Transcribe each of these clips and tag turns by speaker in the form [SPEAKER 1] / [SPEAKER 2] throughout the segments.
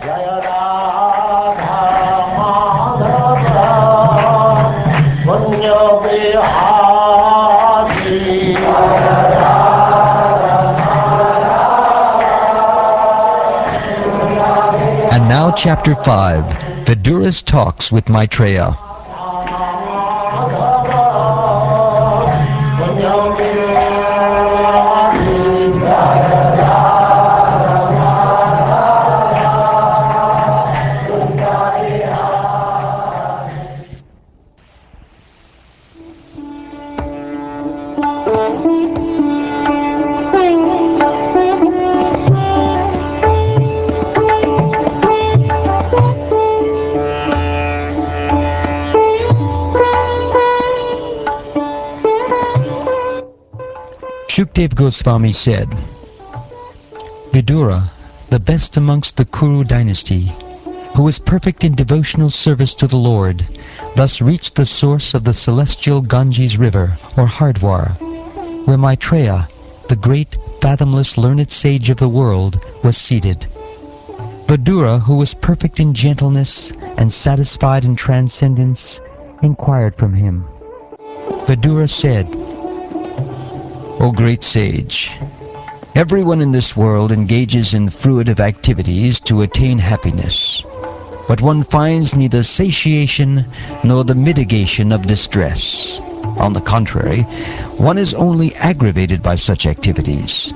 [SPEAKER 1] And now Chapter 5, Vidura's Talks with Maitreya. Shukdev Goswami said, Vidura, the best amongst the Kuru dynasty, who was perfect in devotional service to the Lord, thus reached the source of the celestial Ganges river, or Hardwar, where Maitreya, the great, fathomless, learned sage of the world, was seated. Vidura, who was perfect in gentleness and satisfied in transcendence, inquired from him. Vidura said, O great sage, everyone in this world engages in fruitive activities to attain happiness, but one finds neither satiation nor the mitigation of distress. On the contrary, one is only aggravated by such activities.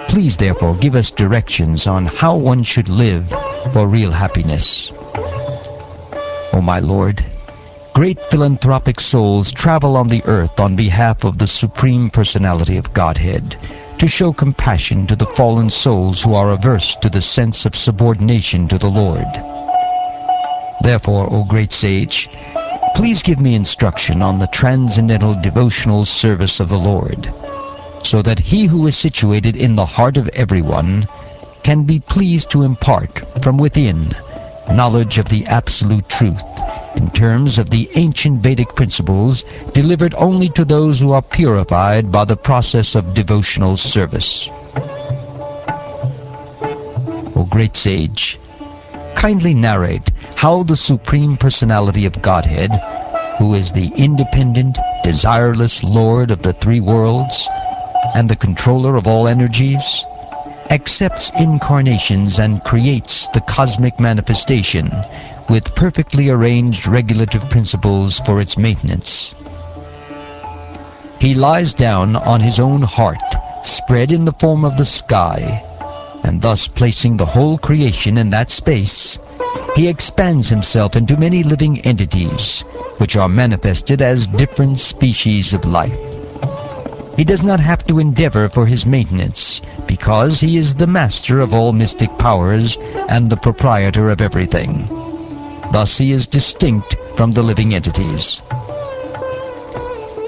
[SPEAKER 1] Please therefore give us directions on how one should live for real happiness. O my Lord, great philanthropic souls travel on the earth on behalf of the Supreme Personality of Godhead, to show compassion to the fallen souls who are averse to the sense of subordination to the Lord. Therefore, O great sage, please give me instruction on the transcendental devotional service of the Lord, so that he who is situated in the heart of everyone can be pleased to impart from within knowledge of the absolute truth, in terms of the ancient Vedic principles delivered only to those who are purified by the process of devotional service. O great sage, kindly narrate how the Supreme Personality of Godhead, who is the independent, desireless Lord of the three worlds and the controller of all energies, accepts incarnations and creates the cosmic manifestation with perfectly arranged regulative principles for its maintenance. He lies down on his own heart, spread in the form of the sky, and thus placing the whole creation in that space, he expands himself into many living entities, which are manifested as different species of life. He does not have to endeavor for his maintenance, because he is the master of all mystic powers and the proprietor of everything. Thus he is distinct from the living entities.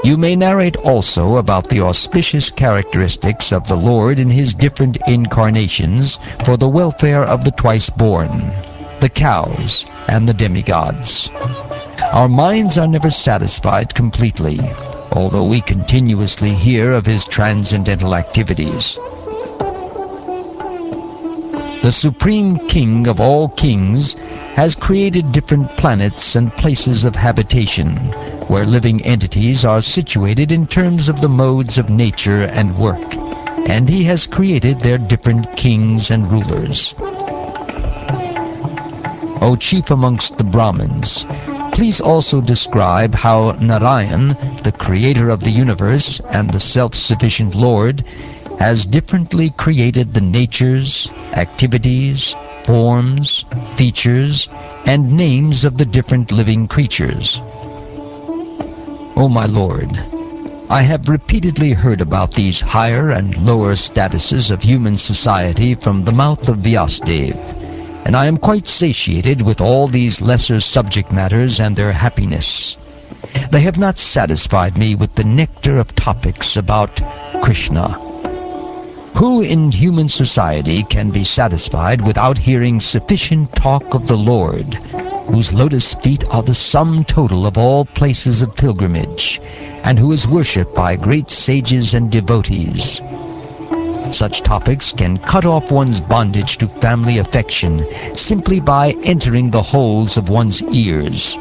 [SPEAKER 1] You may narrate also about the auspicious characteristics of the Lord in his different incarnations for the welfare of the twice-born, the cows, and the demigods. Our minds are never satisfied completely, although we continuously hear of his transcendental activities. The Supreme King of all kings has created different planets and places of habitation, where living entities are situated in terms of the modes of nature and work, and he has created their different kings and rulers. O chief amongst the Brahmins, please also describe how Narayan, the creator of the universe and the self-sufficient Lord, has differently created the natures, activities, forms, features, and names of the different living creatures. O my Lord, I have repeatedly heard about these higher and lower statuses of human society from the mouth of Vyasadeva, and I am quite satiated with all these lesser subject matters and their happiness. They have not satisfied me with the nectar of topics about Krishna. Who in human society can be satisfied without hearing sufficient talk of the Lord, whose lotus feet are the sum total of all places of pilgrimage, and who is worshipped by great sages and devotees? Such topics can cut off one's bondage to family affection simply by entering the holes of one's ears.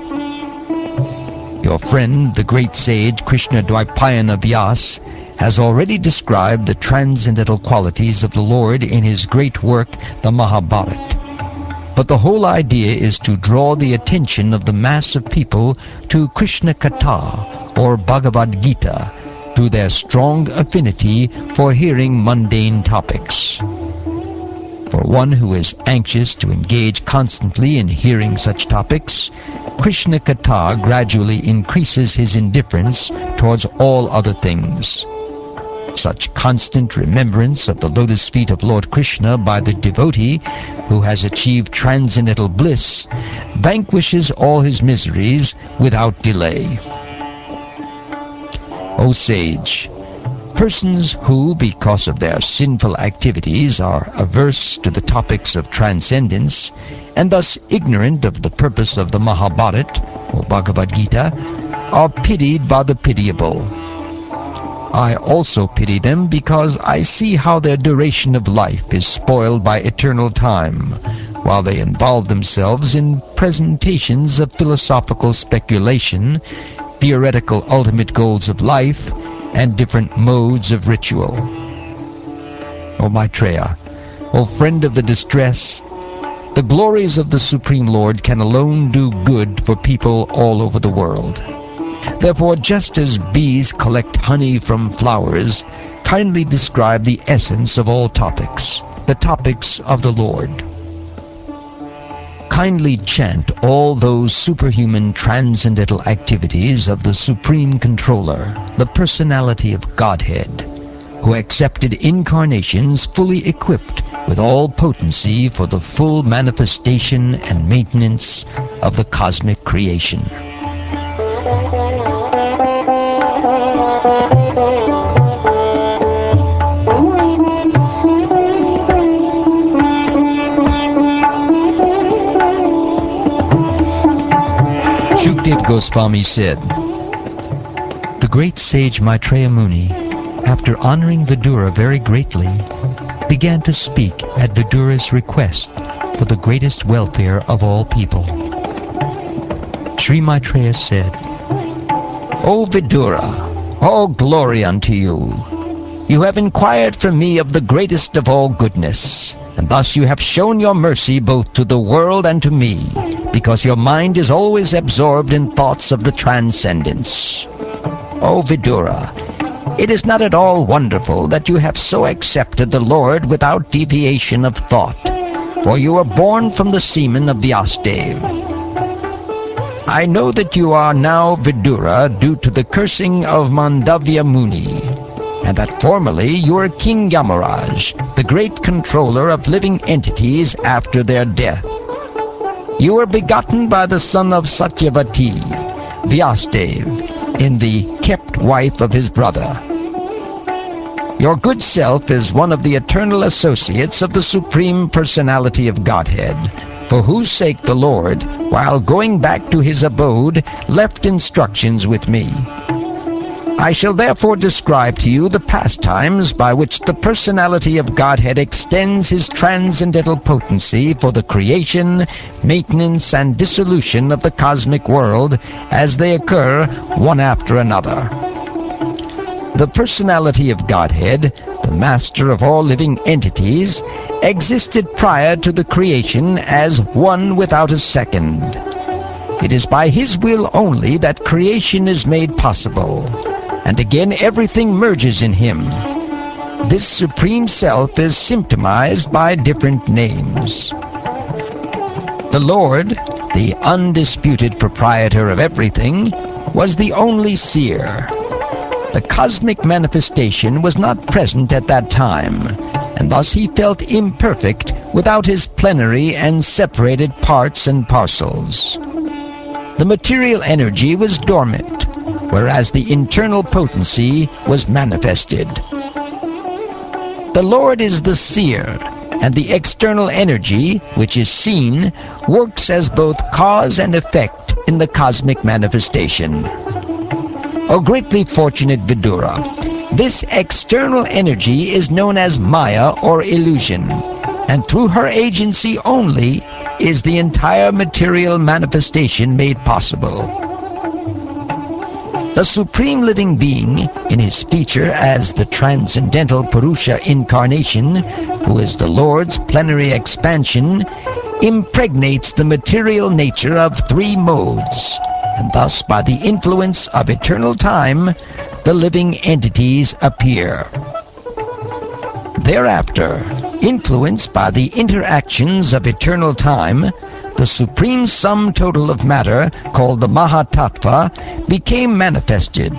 [SPEAKER 1] Your friend, the great sage Krishna Dvaipayana Vyas, has already described the transcendental qualities of the Lord in his great work, the Mahabharata. But the whole idea is to draw the attention of the mass of people to Krishna Katha or Bhagavad Gita through their strong affinity for hearing mundane topics. For one who is anxious to engage constantly in hearing such topics, Krishna Katha gradually increases his indifference towards all other things. Such constant remembrance of the lotus feet of Lord Krishna by the devotee who has achieved transcendental bliss vanquishes all his miseries without delay. O sage, persons who, because of their sinful activities, are averse to the topics of transcendence, and thus ignorant of the purpose of the Mahabharata, or Bhagavad Gita, are pitied by the pitiable. I also pity them because I see how their duration of life is spoiled by eternal time, while they involve themselves in presentations of philosophical speculation, theoretical ultimate goals of life, and different modes of ritual. O Maitreya, O friend of the distressed, the glories of the Supreme Lord can alone do good for people all over the world. Therefore, just as bees collect honey from flowers, kindly describe the essence of all topics, the topics of the Lord. Kindly chant all those superhuman transcendental activities of the Supreme Controller, the Personality of Godhead, who accepted incarnations fully equipped with all potency for the full manifestation and maintenance of the cosmic creation. Shukdev Goswami said, the great sage Maitreya Muni, after honoring Vidura very greatly, began to speak at Vidura's request for the greatest welfare of all people. Sri Maitreya said, O Vidura, all glory unto you. You have inquired from me of the greatest of all goodness, and thus you have shown your mercy both to the world and to me, because your mind is always absorbed in thoughts of the transcendence. O Vidura, it is not at all wonderful that you have so accepted the Lord without deviation of thought, for you were born from the semen of Vyasadeva. I know that you are now Vidura due to the cursing of Mandavya Muni, and that formerly you were King Yamaraj, the great controller of living entities after their death. You were begotten by the son of Satyavati, Vyasadeva, in the kept wife of his brother. Your good self is one of the eternal associates of the Supreme Personality of Godhead, for whose sake the Lord, while going back to his abode, left instructions with me. I shall therefore describe to you the pastimes by which the Personality of Godhead extends his transcendental potency for the creation, maintenance, and dissolution of the cosmic world as they occur one after another. The Personality of Godhead, the master of all living entities, existed prior to the creation as one without a second. It is by his will only that creation is made possible, and again everything merges in him. This Supreme Self is symptomized by different names. The Lord, the undisputed proprietor of everything, was the only seer. The cosmic manifestation was not present at that time, and thus he felt imperfect without his plenary and separated parts and parcels. The material energy was dormant, whereas the internal potency was manifested. The Lord is the seer, and the external energy, which is seen, works as both cause and effect in the cosmic manifestation. O greatly fortunate Vidura,
[SPEAKER 2] This external energy is known as Maya or illusion, and through her agency only is the entire material manifestation made possible. The Supreme Living Being, in his feature as the Transcendental Purusha Incarnation, who is the Lord's plenary expansion, impregnates the material nature of three modes, and thus by the influence of eternal time, the living entities appear. Thereafter, influenced by the interactions of eternal time, the supreme sum total of matter, called the Mahatattva, became manifested,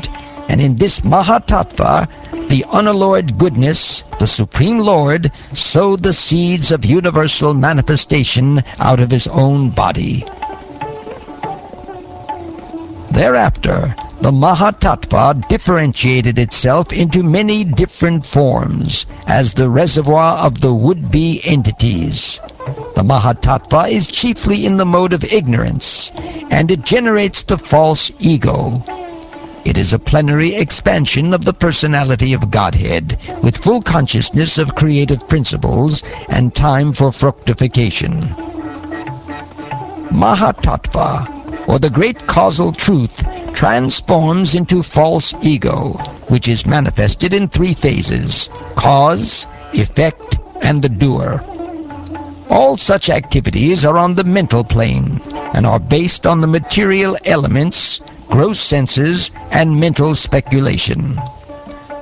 [SPEAKER 2] and in this Mahatattva, the unalloyed goodness, the Supreme Lord, sowed the seeds of universal manifestation out of his own body. Thereafter, the Mahatattva differentiated itself into many different forms as the reservoir of the would-be entities. The Mahatattva is chiefly in the mode of ignorance, and it generates the false ego. It is a plenary expansion of the personality of Godhead, with full consciousness of creative principles and time for fructification. Mahatattva, or the great causal truth, transforms into false ego, which is manifested in three phases: cause, effect, and the doer. All such activities are on the mental plane and are based on the material elements, gross senses, and mental speculation.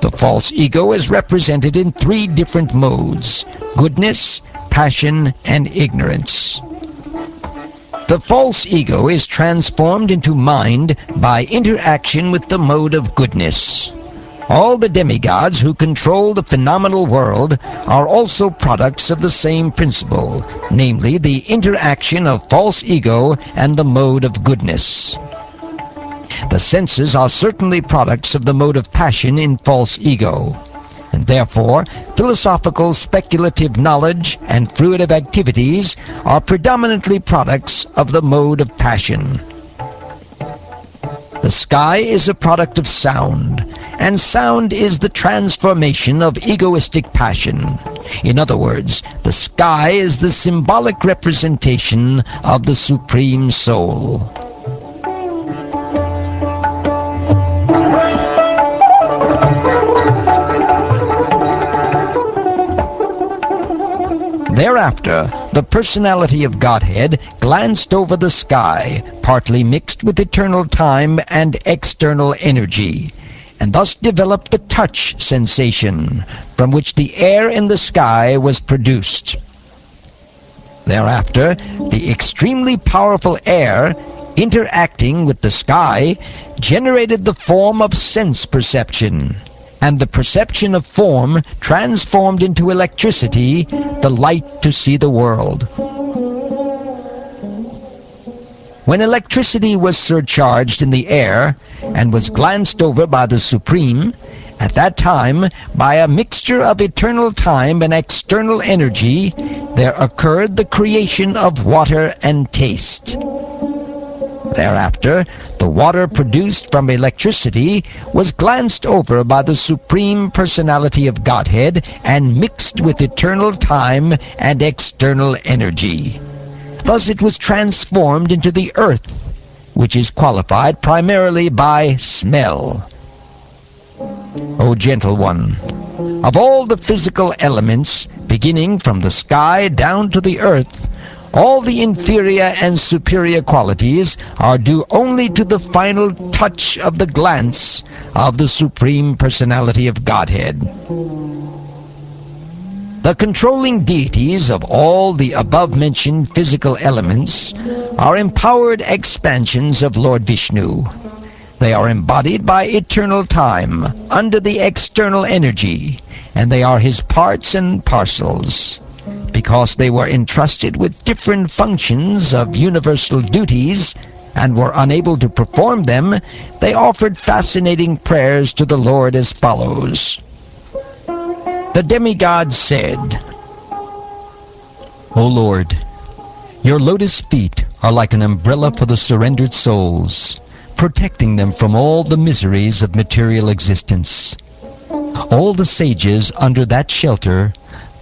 [SPEAKER 2] The false ego is represented in three different modes: goodness, passion, and ignorance. The false ego is transformed into mind by interaction with the mode of goodness. All the demigods who control the phenomenal world are also products of the same principle, namely the interaction of false ego and the mode of goodness. The senses are certainly products of the mode of passion in false ego, and therefore philosophical speculative knowledge and fruitive activities are predominantly products of the mode of passion. The sky is a product of sound, and sound is the transformation of egoistic passion. In other words, the sky is the symbolic representation of the Supreme Soul. Thereafter, the personality of Godhead glanced over the sky, partly mixed with eternal time and external energy, and thus developed the touch sensation, from which the air in the sky was produced. Thereafter, the extremely powerful air, interacting with the sky, generated the form of sense perception, and the perception of form transformed into electricity, the light to see the world. When electricity was surcharged in the air and was glanced over by the Supreme, at that time, by a mixture of eternal time and external energy, there occurred the creation of water and taste. Thereafter, the water produced from electricity was glanced over by the Supreme Personality of Godhead and mixed with eternal time and external energy. Thus it was transformed into the earth, which is qualified primarily by smell. O gentle one, of all the physical elements, beginning from the sky down to the earth, all the inferior and superior qualities are due only to the final touch of the glance of the Supreme Personality of Godhead. The controlling deities of all the above-mentioned physical elements are empowered expansions of Lord Vishnu. They are embodied by eternal time under the external energy, and they are his parts and parcels. Because they were entrusted with different functions of universal duties and were unable to perform them, they offered fascinating prayers to the Lord as follows. The demigods said,
[SPEAKER 1] O Lord, your lotus feet are like an umbrella for the surrendered souls, protecting them from all the miseries of material existence.
[SPEAKER 2] all the sages under that shelter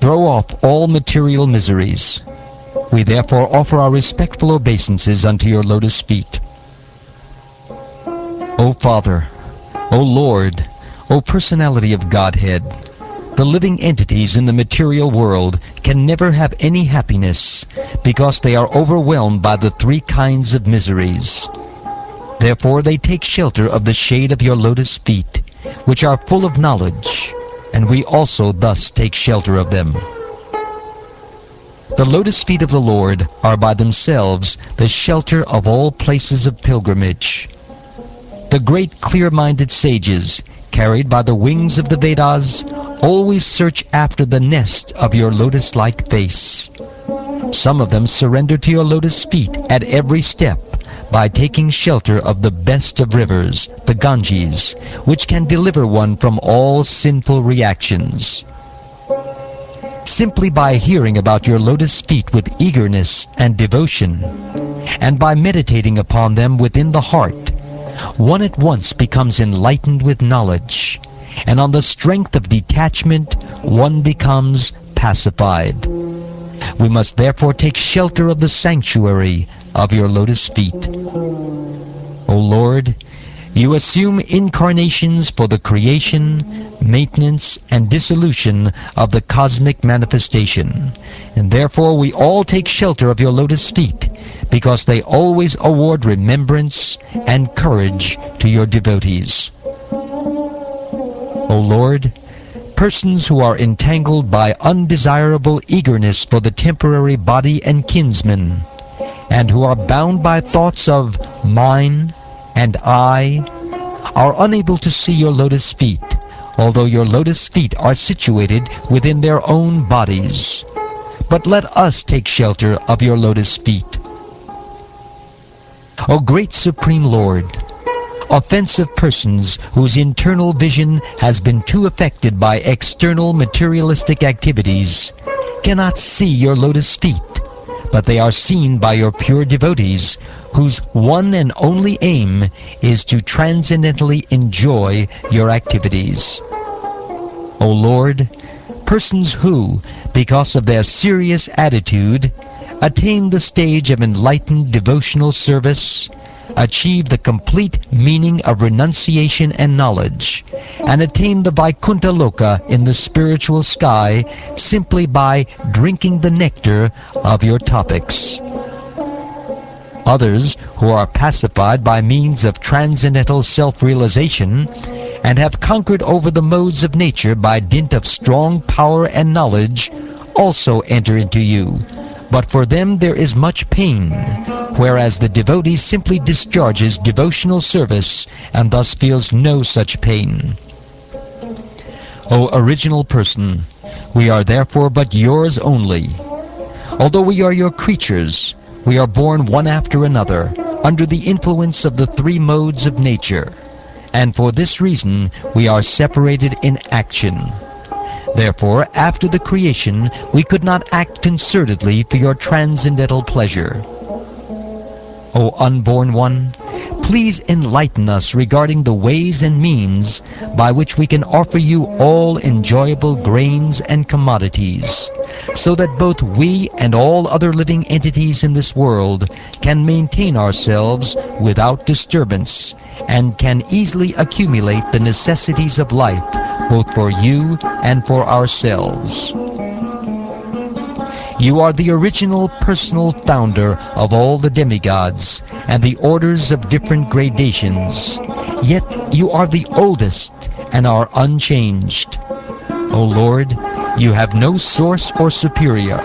[SPEAKER 2] throw off all material miseries. We therefore offer our respectful obeisances unto your lotus feet. O Father, O Lord, O Personality of Godhead, the living entities in the material world can never have any happiness because they are overwhelmed by the three kinds of miseries. Therefore they take shelter of the shade of your lotus feet, which are full of knowledge, and we also thus take shelter of them. The lotus feet of the Lord are by themselves the shelter of all places of pilgrimage. The great clear-minded sages, carried by the wings of the Vedas, always search after the nest of your lotus-like face. Some of them surrender to your lotus feet at every step by taking shelter of the best of rivers, the Ganges, which can deliver one from all sinful reactions. Simply by hearing about your lotus feet with eagerness and devotion, and by meditating upon them within the heart, one at once becomes enlightened with knowledge, and on the strength of detachment one becomes pacified. We must therefore take shelter of the sanctuary of your lotus feet. O Lord, you assume incarnations for the creation, maintenance, and dissolution of the cosmic manifestation, and therefore we all take shelter of your lotus feet, because they always award remembrance and courage to your devotees. O Lord, persons who are entangled by undesirable eagerness for the temporary body and kinsmen, and who are bound by thoughts of mine and I, are unable to see your lotus feet, although your lotus feet are situated within their own bodies. But let us take shelter of your lotus feet. O great Supreme Lord, offensive persons whose internal vision has been too affected by external materialistic activities cannot see your lotus feet, but they are seen by your pure devotees, whose one and only aim is to transcendently enjoy your activities. O Lord, persons who, because of their serious attitude, attain the stage of enlightened devotional service, achieve the complete meaning of renunciation and knowledge, and attain the Vaikuntha Loka in the spiritual sky simply by drinking the nectar of your topics. Others, who are pacified by means of transcendental self-realization, and have conquered over the modes of nature by dint of strong power and knowledge, also enter into you. But for them there is much pain, whereas the devotee simply discharges devotional service and thus feels no such pain. O original person, we are therefore but yours only. Although we are your creatures, we are born one after another, under the influence of the three modes of nature, and for this reason we are separated in action. Therefore, after the creation, we could not act concertedly for your transcendental pleasure. O unborn one, please enlighten us regarding the ways and means by which we can offer you all enjoyable grains and commodities, so that both we and all other living entities in this world can maintain ourselves without disturbance, and can easily accumulate the necessities of life, both for you and for ourselves. You are the original personal founder of all the demigods and the orders of different gradations, yet you are the oldest and are unchanged. O Lord, you have no source or superior.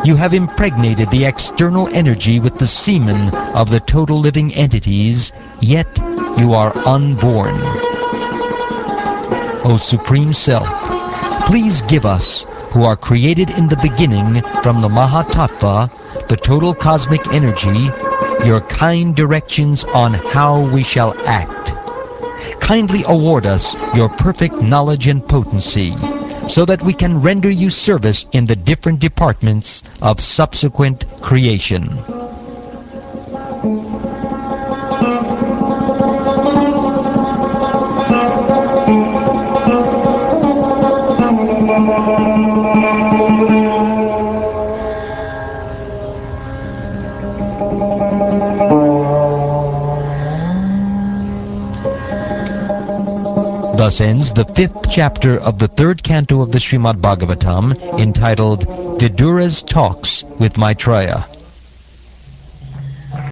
[SPEAKER 2] You have impregnated the external energy with the semen of the total living entities, yet you are unborn. O Supreme Self, please give us, who are created in the beginning from the Mahatattva, the total cosmic energy, your kind directions on how we shall act. Kindly award us your perfect knowledge and potency, so that we can render you service in the different departments of subsequent creation.
[SPEAKER 1] Thus ends the 5th chapter of the 3rd canto of the Srimad-Bhagavatam, entitled Vidura's Talks with Maitreya.